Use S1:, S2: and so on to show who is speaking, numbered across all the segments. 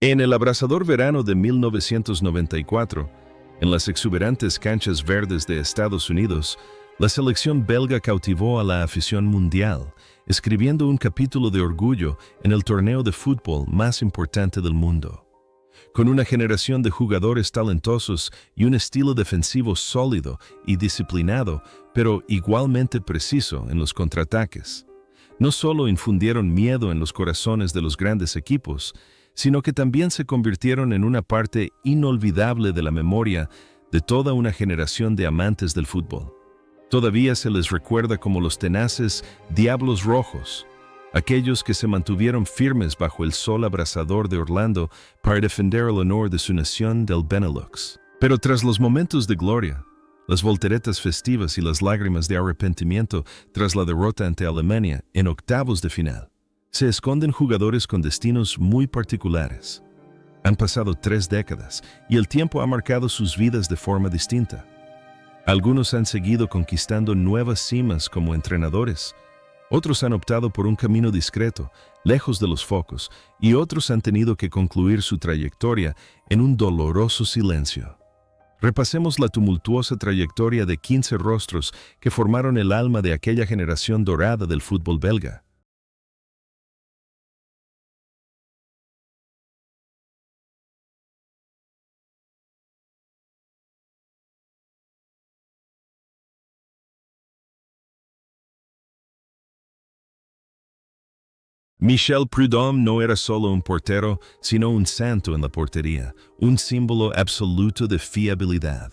S1: En el abrasador verano de 1994, en las exuberantes canchas verdes de Estados Unidos, la selección belga cautivó a la afición mundial, escribiendo un capítulo de orgullo en el torneo de fútbol más importante del mundo. Con una generación de jugadores talentosos y un estilo defensivo sólido y disciplinado, pero igualmente preciso en los contraataques. No solo infundieron miedo en los corazones de los grandes equipos, sino que también se convirtieron en una parte inolvidable de la memoria de toda una generación de amantes del fútbol. Todavía se les recuerda como los tenaces Diablos Rojos, aquellos que se mantuvieron firmes bajo el sol abrasador de Orlando para defender el honor de su nación del Benelux. Pero tras los momentos de gloria, las volteretas festivas y las lágrimas de arrepentimiento tras la derrota ante Alemania en octavos de final, se esconden jugadores con destinos muy particulares. Han pasado 3 décadas y el tiempo ha marcado sus vidas de forma distinta. Algunos han seguido conquistando nuevas cimas como entrenadores. Otros han optado por un camino discreto, lejos de los focos, y otros han tenido que concluir su trayectoria en un doloroso silencio. Repasemos la tumultuosa trayectoria de 15 rostros que formaron el alma de aquella generación dorada del fútbol belga. Michel Prudhomme no era solo un portero, sino un santo en la portería, un símbolo absoluto de fiabilidad.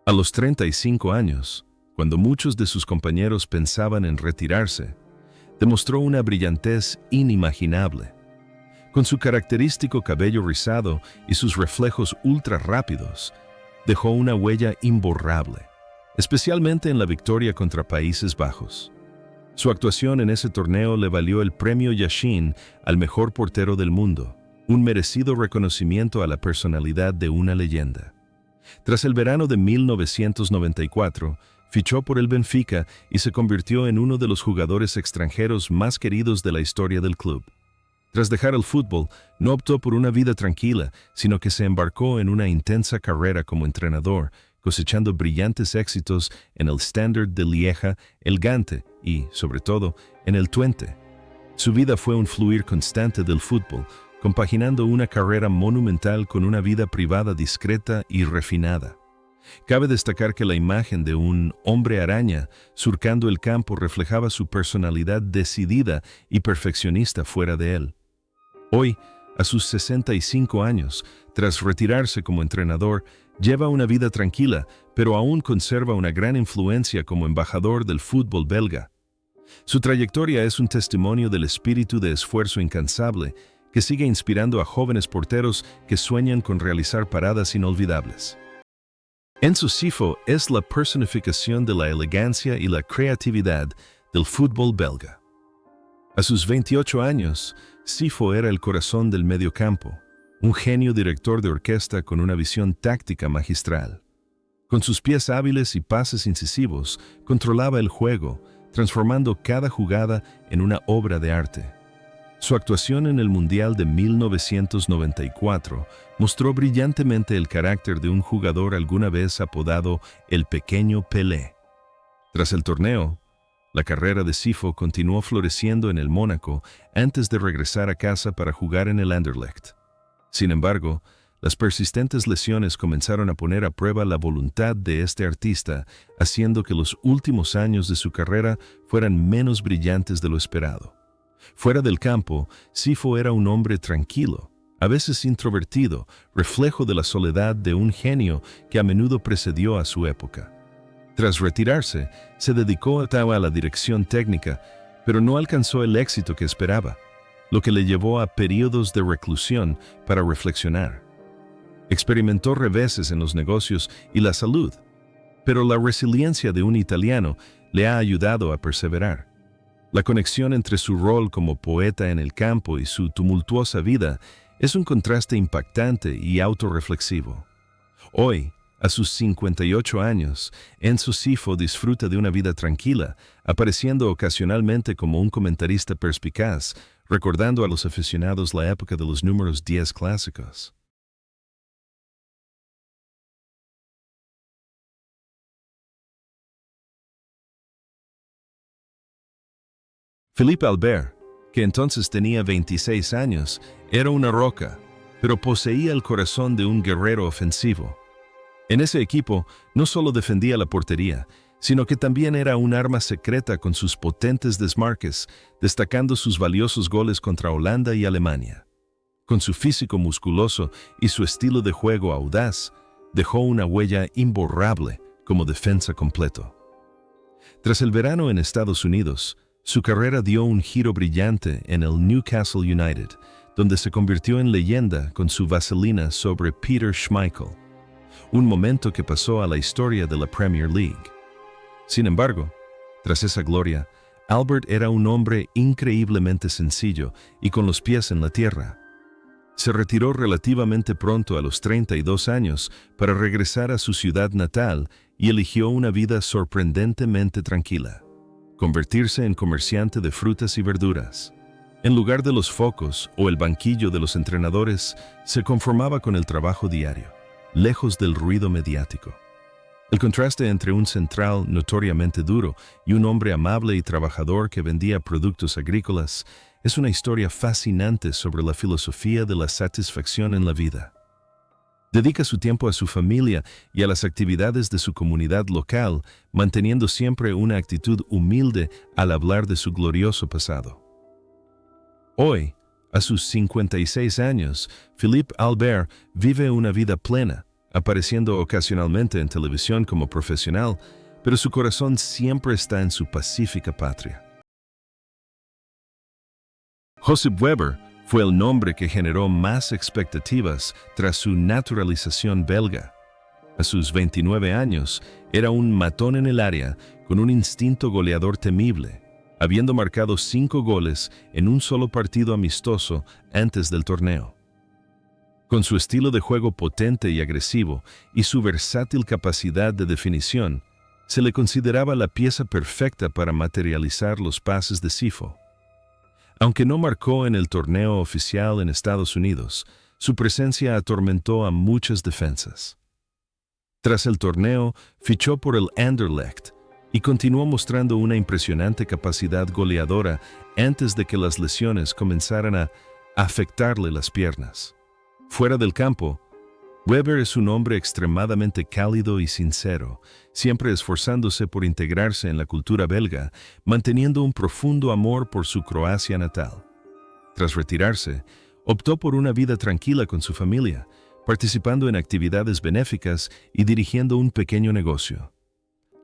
S1: A los 35 años, cuando muchos de sus compañeros pensaban en retirarse, demostró una brillantez inimaginable. Con su característico cabello rizado y sus reflejos ultra rápidos, dejó una huella imborrable, especialmente en la victoria contra Países Bajos. Su actuación en ese torneo le valió el premio Yashin al mejor portero del mundo, un merecido reconocimiento a la personalidad de una leyenda. Tras el verano de 1994, fichó por el Benfica y se convirtió en uno de los jugadores extranjeros más queridos de la historia del club. Tras dejar el fútbol, no optó por una vida tranquila, sino que se embarcó en una intensa carrera como entrenador, cosechando brillantes éxitos en el Standard de Lieja, el Gante y, sobre todo, en el Twente. Su vida fue un fluir constante del fútbol, compaginando una carrera monumental con una vida privada discreta y refinada. Cabe destacar que la imagen de un hombre araña surcando el campo reflejaba su personalidad decidida y perfeccionista fuera de él. Hoy, a sus 65 años, tras retirarse como entrenador, lleva una vida tranquila, pero aún conserva una gran influencia como embajador del fútbol belga. Su trayectoria es un testimonio del espíritu de esfuerzo incansable que sigue inspirando a jóvenes porteros que sueñan con realizar paradas inolvidables. Enzo Scifo es la personificación de la elegancia y la creatividad del fútbol belga. A sus 28 años, Scifo era el corazón del mediocampo, un genio director de orquesta con una visión táctica magistral. Con sus pies hábiles y pases incisivos, controlaba el juego, transformando cada jugada en una obra de arte. Su actuación en el Mundial de 1994 mostró brillantemente el carácter de un jugador alguna vez apodado el Pequeño Pelé. Tras el torneo, la carrera de Scifo continuó floreciendo en el Mónaco antes de regresar a casa para jugar en el Anderlecht. Sin embargo, las persistentes lesiones comenzaron a poner a prueba la voluntad de este artista, haciendo que los últimos años de su carrera fueran menos brillantes de lo esperado. Fuera del campo, Scifo era un hombre tranquilo, a veces introvertido, reflejo de la soledad de un genio que a menudo precedió a su época. Tras retirarse, se dedicó a la dirección técnica, pero no alcanzó el éxito que esperaba, lo que le llevó a periodos de reclusión para reflexionar. Experimentó reveses en los negocios y la salud, pero la resiliencia de un italiano le ha ayudado a perseverar. La conexión entre su rol como poeta en el campo y su tumultuosa vida es un contraste impactante y autorreflexivo. Hoy, a sus 58 años, Enzo Scifo disfruta de una vida tranquila, apareciendo ocasionalmente como un comentarista perspicaz, recordando a los aficionados la época de los números 10 clásicos. Philippe Albert, que entonces tenía 26 años, era una roca, pero poseía el corazón de un guerrero ofensivo. En ese equipo no solo defendía la portería, sino que también era un arma secreta con sus potentes desmarques, destacando sus valiosos goles contra Holanda y Alemania. Con su físico musculoso y su estilo de juego audaz, dejó una huella imborrable como defensa completo. Tras el verano en Estados Unidos, su carrera dio un giro brillante en el Newcastle United, donde se convirtió en leyenda con su vaselina sobre Peter Schmeichel, un momento que pasó a la historia de la Premier League. Sin embargo, tras esa gloria, Albert era un hombre increíblemente sencillo y con los pies en la tierra. Se retiró relativamente pronto a los 32 años para regresar a su ciudad natal y eligió una vida sorprendentemente tranquila: convertirse en comerciante de frutas y verduras. En lugar de los focos o el banquillo de los entrenadores, se conformaba con el trabajo diario, lejos del ruido mediático. El contraste entre un central notoriamente duro y un hombre amable y trabajador que vendía productos agrícolas es una historia fascinante sobre la filosofía de la satisfacción en la vida. Dedica su tiempo a su familia y a las actividades de su comunidad local, manteniendo siempre una actitud humilde al hablar de su glorioso pasado. Hoy, a sus 56 años, Philippe Albert vive una vida plena, apareciendo ocasionalmente en televisión como profesional, pero su corazón siempre está en su pacífica patria. Joseph Weber fue el nombre que generó más expectativas tras su naturalización belga. A sus 29 años, era un matón en el área con un instinto goleador temible, habiendo marcado 5 goles en un solo partido amistoso antes del torneo. Con su estilo de juego potente y agresivo y su versátil capacidad de definición, se le consideraba la pieza perfecta para materializar los pases de Sifo. Aunque no marcó en el torneo oficial en Estados Unidos, su presencia atormentó a muchas defensas. Tras el torneo, fichó por el Anderlecht y continuó mostrando una impresionante capacidad goleadora antes de que las lesiones comenzaran a afectarle las piernas. Fuera del campo, Weber es un hombre extremadamente cálido y sincero, siempre esforzándose por integrarse en la cultura belga, manteniendo un profundo amor por su Croacia natal. Tras retirarse, optó por una vida tranquila con su familia, participando en actividades benéficas y dirigiendo un pequeño negocio.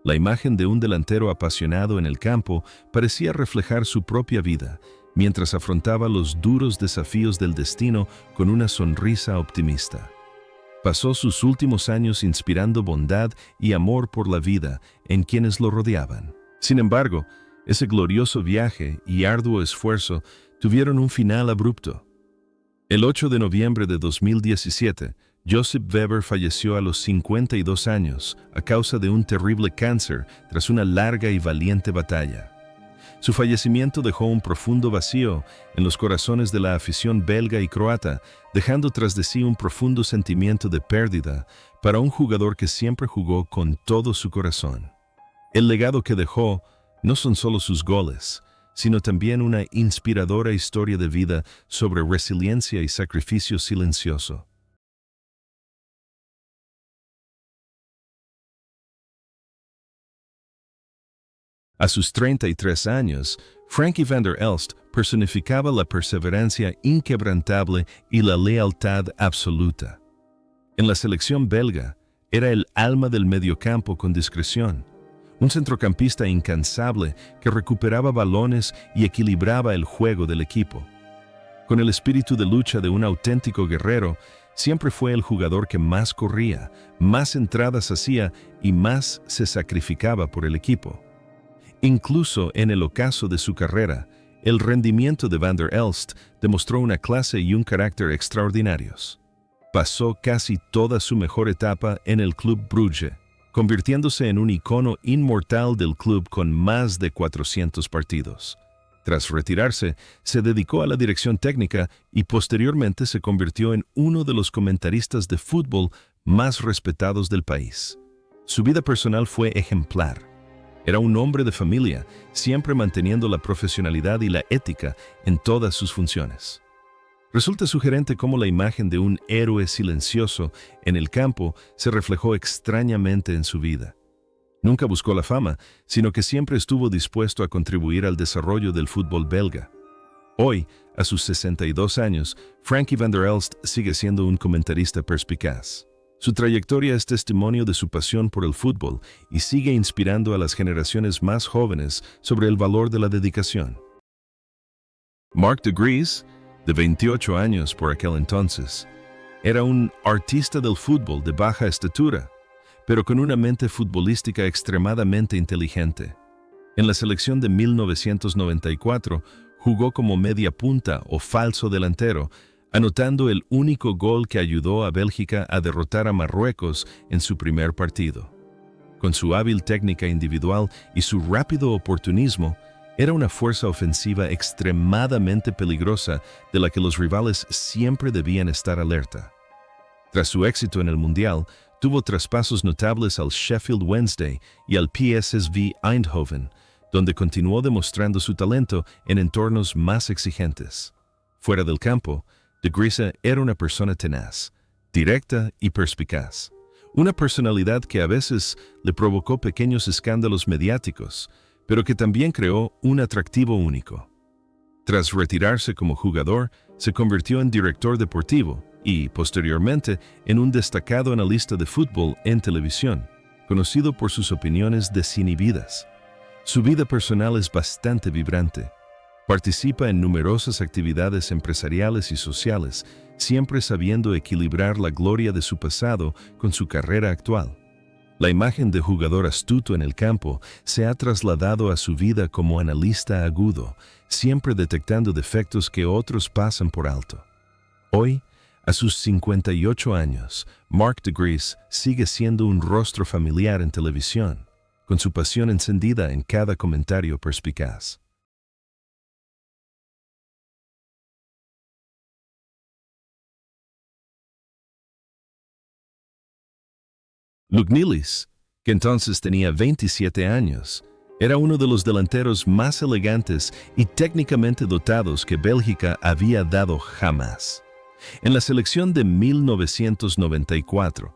S1: La imagen de un delantero apasionado en el campo parecía reflejar su propia vida, mientras afrontaba los duros desafíos del destino con una sonrisa optimista. Pasó sus últimos años inspirando bondad y amor por la vida en quienes lo rodeaban. Sin embargo, ese glorioso viaje y arduo esfuerzo tuvieron un final abrupto. El 8 de noviembre de 2017, Joseph Weber falleció a los 52 años a causa de un terrible cáncer tras una larga y valiente batalla. Su fallecimiento dejó un profundo vacío en los corazones de la afición belga y croata, dejando tras de sí un profundo sentimiento de pérdida para un jugador que siempre jugó con todo su corazón. El legado que dejó no son solo sus goles, sino también una inspiradora historia de vida sobre resiliencia y sacrificio silencioso. A sus 33 años, Frankie van der Elst personificaba la perseverancia inquebrantable y la lealtad absoluta. En la selección belga, era el alma del mediocampo con discreción, un centrocampista incansable que recuperaba balones y equilibraba el juego del equipo. Con el espíritu de lucha de un auténtico guerrero, siempre fue el jugador que más corría, más entradas hacía y más se sacrificaba por el equipo. Incluso en el ocaso de su carrera, el rendimiento de Van der Elst demostró una clase y un carácter extraordinarios. Pasó casi toda su mejor etapa en el Club Brugge, convirtiéndose en un icono inmortal del club con más de 400 partidos. Tras retirarse, se dedicó a la dirección técnica y posteriormente se convirtió en uno de los comentaristas de fútbol más respetados del país. Su vida personal fue ejemplar. Era un hombre de familia, siempre manteniendo la profesionalidad y la ética en todas sus funciones. Resulta sugerente cómo la imagen de un héroe silencioso en el campo se reflejó extrañamente en su vida. Nunca buscó la fama, sino que siempre estuvo dispuesto a contribuir al desarrollo del fútbol belga. Hoy, a sus 62 años, Frankie van der Elst sigue siendo un comentarista perspicaz. Su trayectoria es testimonio de su pasión por el fútbol y sigue inspirando a las generaciones más jóvenes sobre el valor de la dedicación. Marc de Gries, de 28 años por aquel entonces, era un artista del fútbol de baja estatura, pero con una mente futbolística extremadamente inteligente. En la selección de 1994 jugó como media punta o falso delantero, anotando el único gol que ayudó a Bélgica a derrotar a Marruecos en su primer partido. Con su hábil técnica individual y su rápido oportunismo, era una fuerza ofensiva extremadamente peligrosa de la que los rivales siempre debían estar alerta. Tras su éxito en el Mundial, tuvo traspasos notables al Sheffield Wednesday y al PSV Eindhoven, donde continuó demostrando su talento en entornos más exigentes. Fuera del campo, de Gries era una persona tenaz, directa y perspicaz. Una personalidad que a veces le provocó pequeños escándalos mediáticos, pero que también creó un atractivo único. Tras retirarse como jugador, se convirtió en director deportivo y, posteriormente, en un destacado analista de fútbol en televisión, conocido por sus opiniones desinhibidas. Su vida personal es bastante vibrante. Participa en numerosas actividades empresariales y sociales, siempre sabiendo equilibrar la gloria de su pasado con su carrera actual. La imagen de jugador astuto en el campo se ha trasladado a su vida como analista agudo, siempre detectando defectos que otros pasan por alto. Hoy, a sus 58 años, Marc de Gries sigue siendo un rostro familiar en televisión, con su pasión encendida en cada comentario perspicaz. Luc Nilis, que entonces tenía 27 años, era uno de los delanteros más elegantes y técnicamente dotados que Bélgica había dado jamás. En la selección de 1994,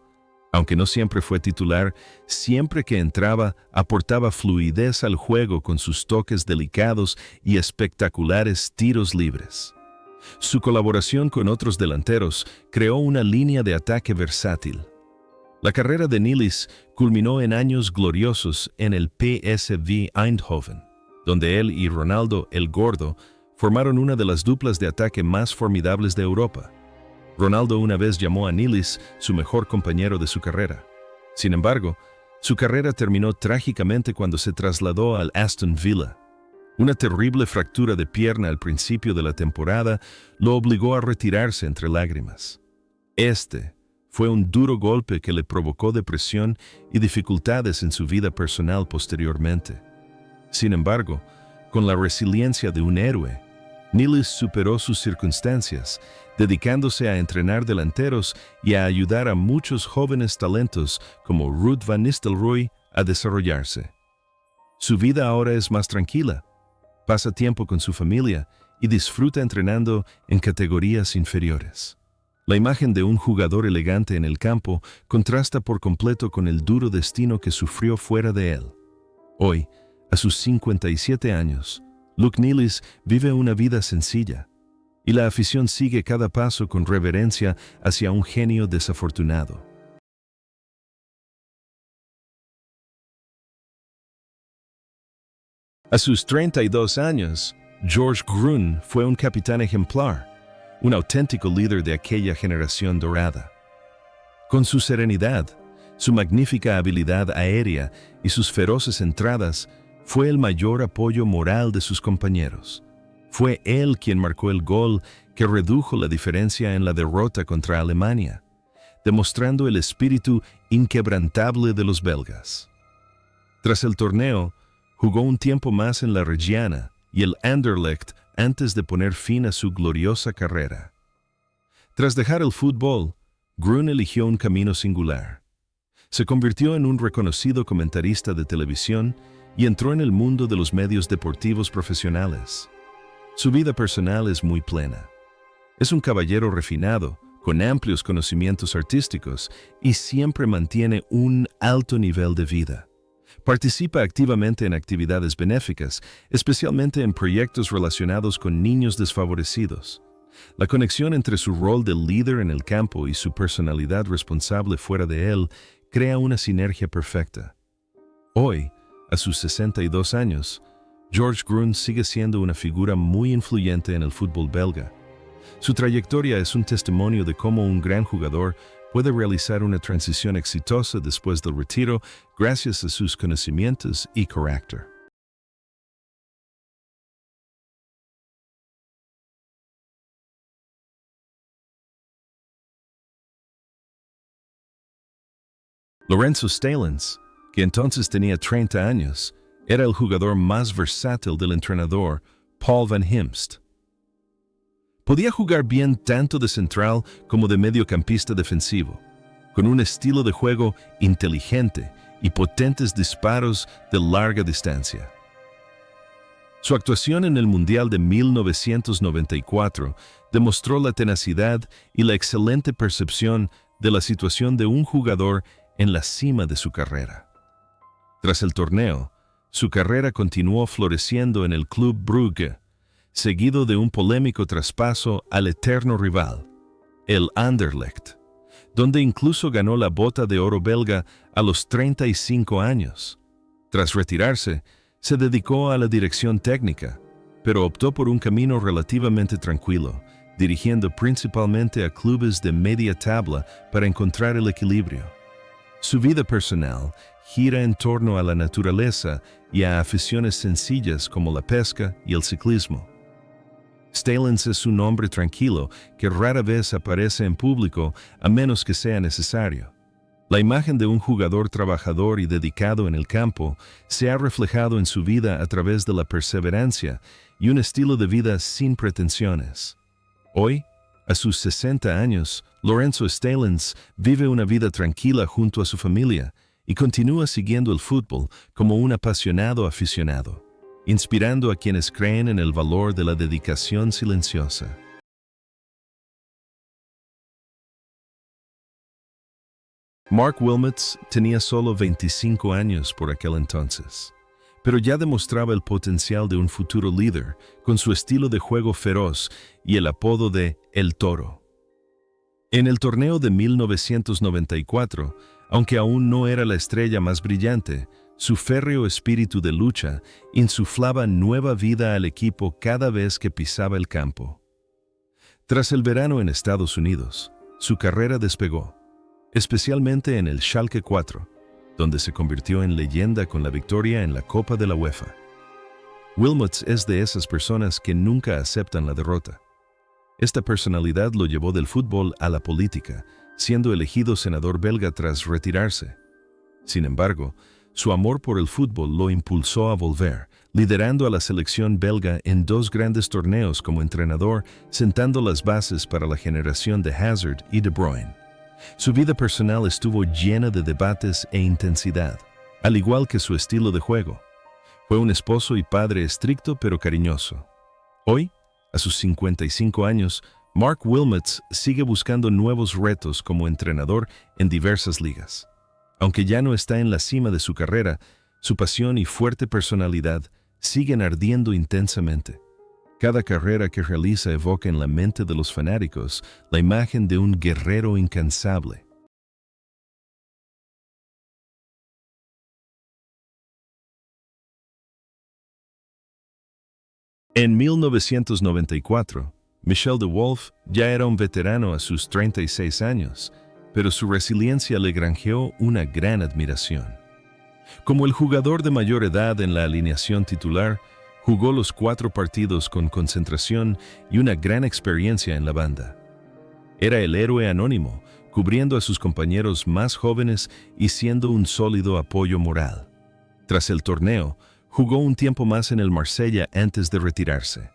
S1: aunque no siempre fue titular, siempre que entraba aportaba fluidez al juego con sus toques delicados y espectaculares tiros libres. Su colaboración con otros delanteros creó una línea de ataque versátil. La carrera de Nilis culminó en años gloriosos en el PSV Eindhoven, donde él y Ronaldo el Gordo formaron una de las duplas de ataque más formidables de Europa. Ronaldo una vez llamó a Nilis su mejor compañero de su carrera. Sin embargo, su carrera terminó trágicamente cuando se trasladó al Aston Villa. Una terrible fractura de pierna al principio de la temporada lo obligó a retirarse entre lágrimas. Este fue un duro golpe que le provocó depresión y dificultades en su vida personal posteriormente. Sin embargo, con la resiliencia de un héroe, Nilis superó sus circunstancias, dedicándose a entrenar delanteros y a ayudar a muchos jóvenes talentos como Ruud van Nistelrooy a desarrollarse. Su vida ahora es más tranquila, pasa tiempo con su familia y disfruta entrenando en categorías inferiores. La imagen de un jugador elegante en el campo contrasta por completo con el duro destino que sufrió fuera de él. Hoy, a sus 57 años, Luc Nilis vive una vida sencilla, y la afición sigue cada paso con reverencia hacia un genio desafortunado. A sus 32 años, Georges Grun fue un capitán ejemplar, un auténtico líder de aquella generación dorada. Con su serenidad, su magnífica habilidad aérea y sus feroces entradas, fue el mayor apoyo moral de sus compañeros. Fue él quien marcó el gol que redujo la diferencia en la derrota contra Alemania, demostrando el espíritu inquebrantable de los belgas. Tras el torneo, jugó un tiempo más en la Reggiana y el Anderlecht antes de poner fin a su gloriosa carrera. Tras dejar el fútbol, Grun eligió un camino singular. Se convirtió en un reconocido comentarista de televisión y entró en el mundo de los medios deportivos profesionales. Su vida personal es muy plena. Es un caballero refinado, con amplios conocimientos artísticos y siempre mantiene un alto nivel de vida. Participa activamente en actividades benéficas, especialmente en proyectos relacionados con niños desfavorecidos. La conexión entre su rol de líder en el campo y su personalidad responsable fuera de él crea una sinergia perfecta. Hoy, a sus 62 años, George Grun sigue siendo una figura muy influyente en el fútbol belga. Su trayectoria es un testimonio de cómo un gran jugador puede realizar una transición exitosa después del retiro gracias a sus conocimientos y carácter. Lorenzo Stalens, que entonces tenía 30 años, era el jugador más versátil del entrenador Paul van Himst. Podía jugar bien tanto de central como de mediocampista defensivo, con un estilo de juego inteligente y potentes disparos de larga distancia. Su actuación en el Mundial de 1994 demostró la tenacidad y la excelente percepción de la situación de un jugador en la cima de su carrera. Tras el torneo, su carrera continuó floreciendo en el Club Brugge, seguido de un polémico traspaso al eterno rival, el Anderlecht, donde incluso ganó la Bota de Oro belga a los 35 años. Tras retirarse, se dedicó a la dirección técnica, pero optó por un camino relativamente tranquilo, dirigiendo principalmente a clubes de media tabla para encontrar el equilibrio. Su vida personal gira en torno a la naturaleza y a aficiones sencillas como la pesca y el ciclismo. Stalens es un hombre tranquilo que rara vez aparece en público a menos que sea necesario. La imagen de un jugador trabajador y dedicado en el campo se ha reflejado en su vida a través de la perseverancia y un estilo de vida sin pretensiones. Hoy, a sus 60 años, Lorenzo Stalens vive una vida tranquila junto a su familia y continúa siguiendo el fútbol como un apasionado aficionado, inspirando a quienes creen en el valor de la dedicación silenciosa. Mark Wilmots tenía solo 25 años por aquel entonces, pero ya demostraba el potencial de un futuro líder con su estilo de juego feroz y el apodo de El Toro. En el torneo de 1994, aunque aún no era la estrella más brillante, su férreo espíritu de lucha insuflaba nueva vida al equipo cada vez que pisaba el campo. Tras el verano en Estados Unidos, su carrera despegó, especialmente en el Schalke 4, donde se convirtió en leyenda con la victoria en la Copa de la UEFA. Wilmots es de esas personas que nunca aceptan la derrota. Esta personalidad lo llevó del fútbol a la política, siendo elegido senador belga tras retirarse. Sin embargo, su amor por el fútbol lo impulsó a volver, liderando a la selección belga en 2 grandes torneos como entrenador, sentando las bases para la generación de Hazard y De Bruyne. Su vida personal estuvo llena de debates e intensidad, al igual que su estilo de juego. Fue un esposo y padre estricto pero cariñoso. Hoy, a sus 55 años, Mark Wilmots sigue buscando nuevos retos como entrenador en diversas ligas. Aunque ya no está en la cima de su carrera, su pasión y fuerte personalidad siguen ardiendo intensamente. Cada carrera que realiza evoca en la mente de los fanáticos la imagen de un guerrero incansable. En 1994, Michel de Wolf ya era un veterano a sus 36 años, pero su resiliencia le granjeó una gran admiración. Como el jugador de mayor edad en la alineación titular, jugó los 4 partidos con concentración y una gran experiencia en la banda. Era el héroe anónimo, cubriendo a sus compañeros más jóvenes y siendo un sólido apoyo moral. Tras el torneo, jugó un tiempo más en el Marsella antes de retirarse.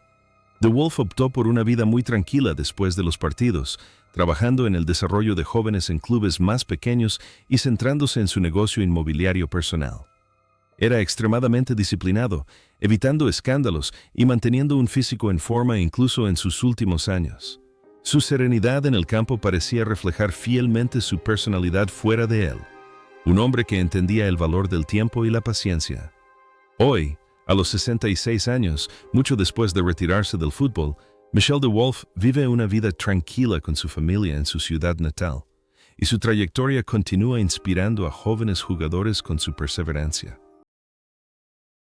S1: The Wolf optó por una vida muy tranquila después de los partidos, trabajando en el desarrollo de jóvenes en clubes más pequeños y centrándose en su negocio inmobiliario personal. Era extremadamente disciplinado, evitando escándalos y manteniendo un físico en forma incluso en sus últimos años. Su serenidad en el campo parecía reflejar fielmente su personalidad fuera de él, un hombre que entendía el valor del tiempo y la paciencia. Hoy, a los 66 años, mucho después de retirarse del fútbol, Michel De Wolf vive una vida tranquila con su familia en su ciudad natal, y su trayectoria continúa inspirando a jóvenes jugadores con su perseverancia.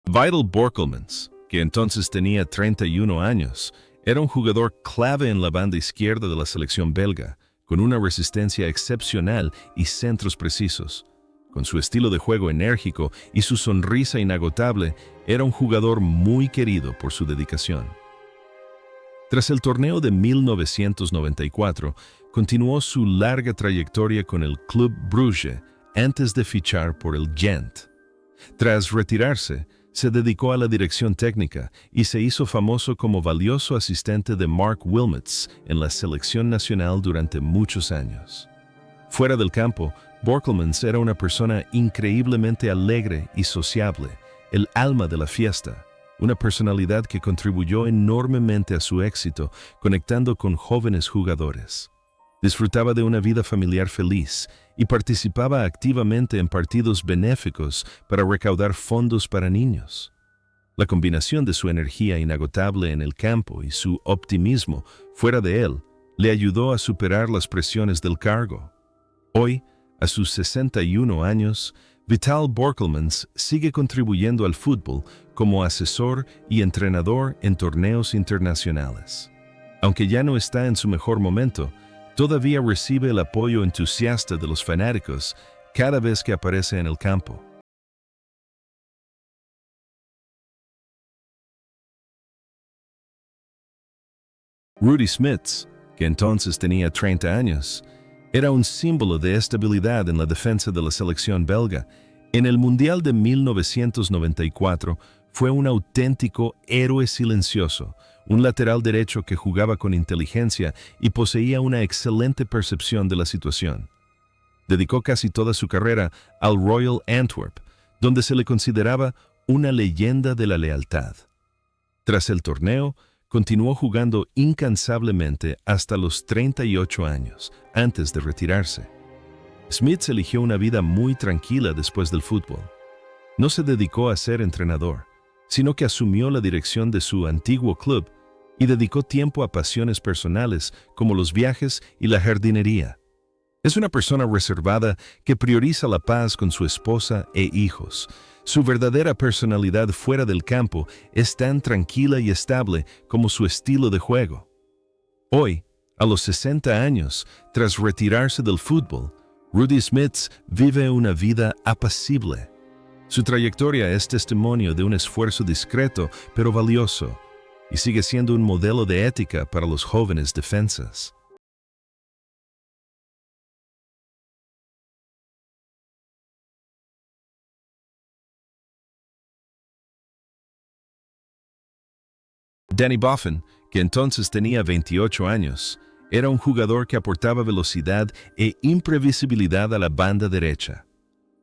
S1: Vital Borkelmans, que entonces tenía 31 años, era un jugador clave en la banda izquierda de la selección belga, con una resistencia excepcional y centros precisos. Con su estilo de juego enérgico y su sonrisa inagotable, era un jugador muy querido por su dedicación. Tras el torneo de 1994, continuó su larga trayectoria con el Club Brugge antes de fichar por el Gent. Tras retirarse, se dedicó a la dirección técnica y se hizo famoso como valioso asistente de Mark Wilmots en la selección nacional durante muchos años. Fuera del campo, Borkelmans era una persona increíblemente alegre y sociable, el alma de la fiesta, una personalidad que contribuyó enormemente a su éxito, conectando con jóvenes jugadores. Disfrutaba de una vida familiar feliz y participaba activamente en partidos benéficos para recaudar fondos para niños. La combinación de su energía inagotable en el campo y su optimismo fuera de él le ayudó a superar las presiones del cargo. Hoy, a sus 61 años, Vital Borkelmans sigue contribuyendo al fútbol como asesor y entrenador en torneos internacionales. Aunque ya no está en su mejor momento, todavía recibe el apoyo entusiasta de los fanáticos cada vez que aparece en el campo. Rudi Smits, que entonces tenía 30 años, era un símbolo de estabilidad en la defensa de la selección belga. En el Mundial de 1994 fue un auténtico héroe silencioso, un lateral derecho que jugaba con inteligencia y poseía una excelente percepción de la situación. Dedicó casi toda su carrera al Royal Antwerp, donde se le consideraba una leyenda de la lealtad. Tras el torneo, continuó jugando incansablemente hasta los 38 años, antes de retirarse. Smits eligió una vida muy tranquila después del fútbol. No se dedicó a ser entrenador, sino que asumió la dirección de su antiguo club y dedicó tiempo a pasiones personales como los viajes y la jardinería. Es una persona reservada que prioriza la paz con su esposa e hijos. Su verdadera personalidad fuera del campo es tan tranquila y estable como su estilo de juego. Hoy, a los 60 años, tras retirarse del fútbol, Rudi Smits vive una vida apacible. Su trayectoria es testimonio de un esfuerzo discreto pero valioso, y sigue siendo un modelo de ética para los jóvenes defensas. Danny Boffin, que entonces tenía 28 años, era un jugador que aportaba velocidad e imprevisibilidad a la banda derecha.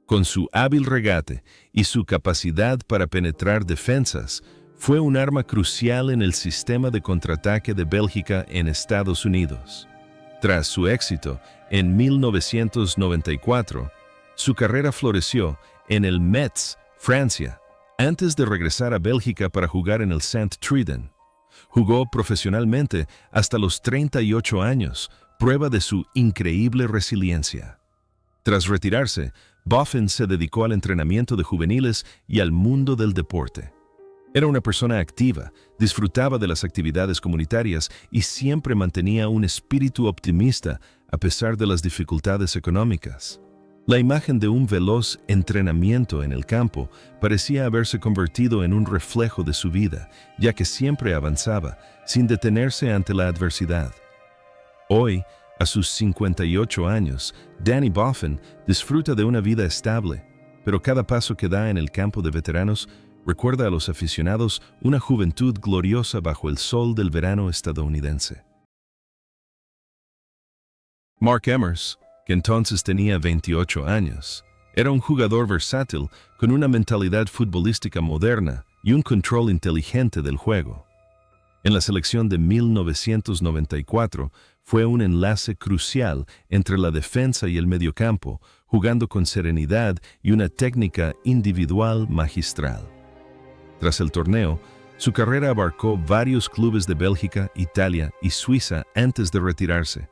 S1: Con su hábil regate y su capacidad para penetrar defensas, fue un arma crucial en el sistema de contraataque de Bélgica en Estados Unidos. Tras su éxito en 1994, su carrera floreció en el Metz, Francia, antes de regresar a Bélgica para jugar en el Saint-Truiden. Jugó profesionalmente hasta los 38 años, prueba de su increíble resiliencia. Tras retirarse, Boffin se dedicó al entrenamiento de juveniles y al mundo del deporte. Era una persona activa, disfrutaba de las actividades comunitarias y siempre mantenía un espíritu optimista a pesar de las dificultades económicas. La imagen de un veloz entrenamiento en el campo parecía haberse convertido en un reflejo de su vida, ya que siempre avanzaba, sin detenerse ante la adversidad. Hoy, a sus 58 años, Danny Boffin disfruta de una vida estable, pero cada paso que da en el campo de veteranos recuerda a los aficionados una juventud gloriosa bajo el sol del verano estadounidense. Mark Emmers, que entonces tenía 28 años, era un jugador versátil con una mentalidad futbolística moderna y un control inteligente del juego. En la selección de 1994 fue un enlace crucial entre la defensa y el mediocampo, jugando con serenidad y una técnica individual magistral. Tras el torneo, su carrera abarcó varios clubes de Bélgica, Italia y Suiza antes de retirarse.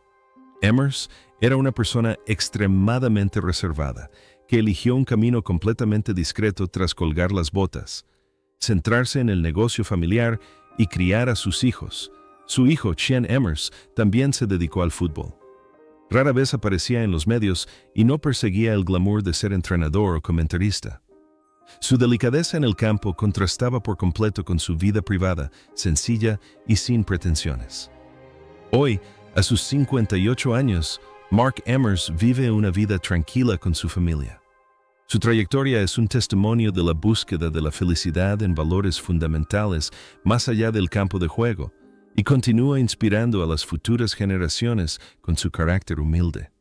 S1: Emmers era una persona extremadamente reservada, que eligió un camino completamente discreto tras colgar las botas, centrarse en el negocio familiar y criar a sus hijos. Su hijo, Chien Emmers, también se dedicó al fútbol. Rara vez aparecía en los medios y no perseguía el glamour de ser entrenador o comentarista. Su delicadeza en el campo contrastaba por completo con su vida privada, sencilla y sin pretensiones. Hoy, a sus 58 años, Mark Emmers vive una vida tranquila con su familia. Su trayectoria es un testimonio de la búsqueda de la felicidad en valores fundamentales más allá del campo de juego, y continúa inspirando a las futuras generaciones con su carácter humilde.